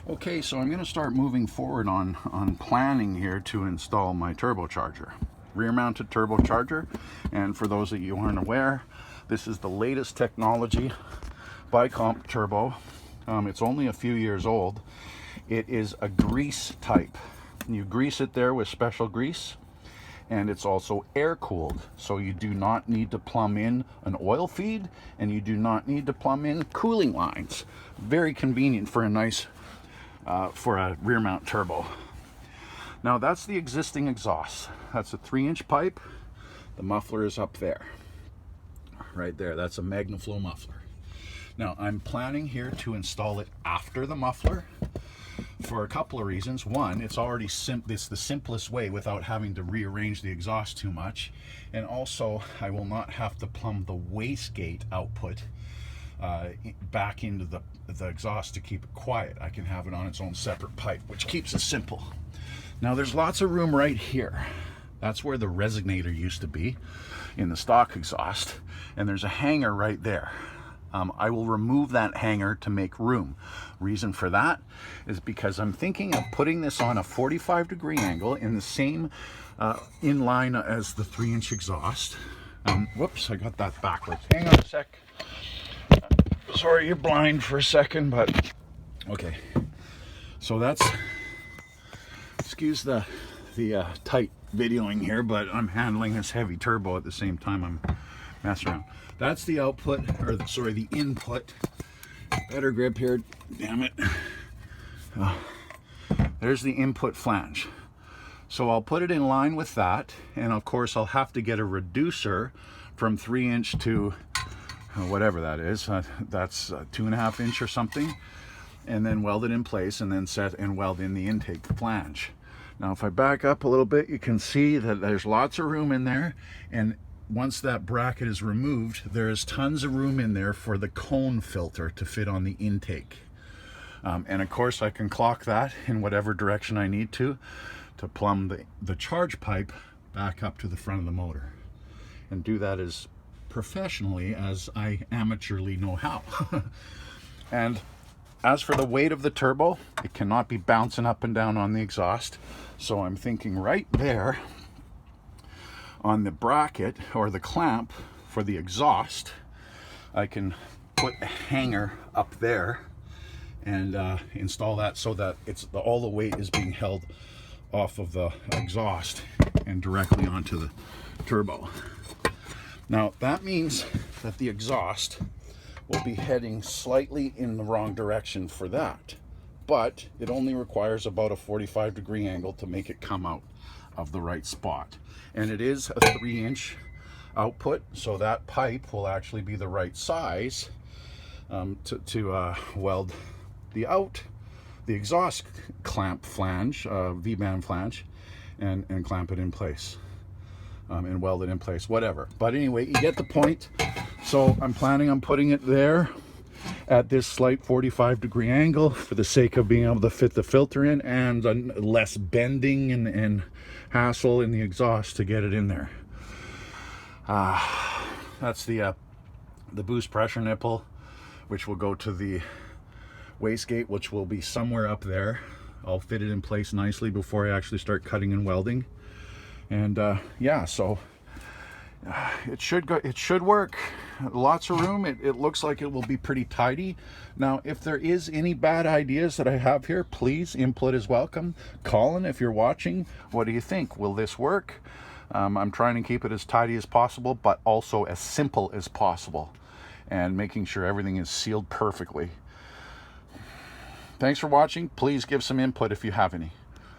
Okay, so I'm going to start moving forward on planning here to install my turbocharger. Rear-mounted turbocharger, and for those of you who aren't aware, this is the latest technology by Comp Turbo. It's only a few years old. It is a grease type. You grease it there with special grease, and it's also air-cooled, so you do not need to plumb in an oil feed, and you do not need to plumb in cooling lines. Very convenient for a nice for a rear mount turbo. Now that's the existing exhaust. That's a 3-inch pipe. The muffler is up there, right there. That's a MagnaFlow muffler. Now I'm planning here to install it after the muffler for a couple of reasons. One, it's already it's the simplest way without having to rearrange the exhaust too much, and also I will not have to plumb the wastegate output back into the exhaust to keep it quiet. I can have it on its own separate pipe, which keeps it simple. Now there's lots of room right here. That's where the resonator used to be in the stock exhaust, and there's a hanger right there. I will remove that hanger to make room. Reason for that is because I'm thinking of putting this on a 45-degree angle in the same in line as the 3-inch exhaust. Whoops, I got that backwards. Hang on a sec. Sorry, you're blind for a second, but okay. So that's, excuse the tight videoing here, but I'm handling this heavy turbo at the same time I'm messing around. That's the output, or sorry, the input. Better grip here, damn it. There's the input flange. So I'll put it in line with that, and of course I'll have to get a reducer from 3-inch to whatever that is. That's 2.5 inch or something, and then weld it in place, and then set and weld in the intake flange. Now if I back up a little bit, you can see that there's lots of room in there, and once that bracket is removed, there is tons of room in there for the cone filter to fit on the intake. And of course I can clock that in whatever direction I need to plumb the charge pipe back up to the front of the motor, and do that as professionally as I amateurly know how. And as for the weight of the turbo, it cannot be bouncing up and down on the exhaust, so I'm thinking right there on the bracket or the clamp for the exhaust, I can put a hanger up there and install that so that all the weight is being held off of the exhaust and directly onto the turbo. Now that means that the exhaust will be heading slightly in the wrong direction for that, but it only requires about a 45-degree angle to make it come out of the right spot. And it is a 3-inch output, so that pipe will actually be the right size to weld the exhaust clamp flange, V-band flange, and clamp it in place. And weld it in place, whatever. But anyway, you get the point. So I'm planning on putting it there at this slight 45-degree angle for the sake of being able to fit the filter in, and less bending and hassle in the exhaust to get it in there. That's the boost pressure nipple, which will go to the wastegate, which will be somewhere up there. I'll fit it in place nicely before I actually start cutting and welding. And yeah, so it should work. Lots of room. It looks like it will be pretty tidy. Now if there is any bad ideas that I have here, please, input is welcome. Colin, if you're watching, what do you think? Will this work? I'm trying to keep it as tidy as possible, but also as simple as possible, and making sure everything is sealed perfectly. Thanks for watching. Please give some input if you have any.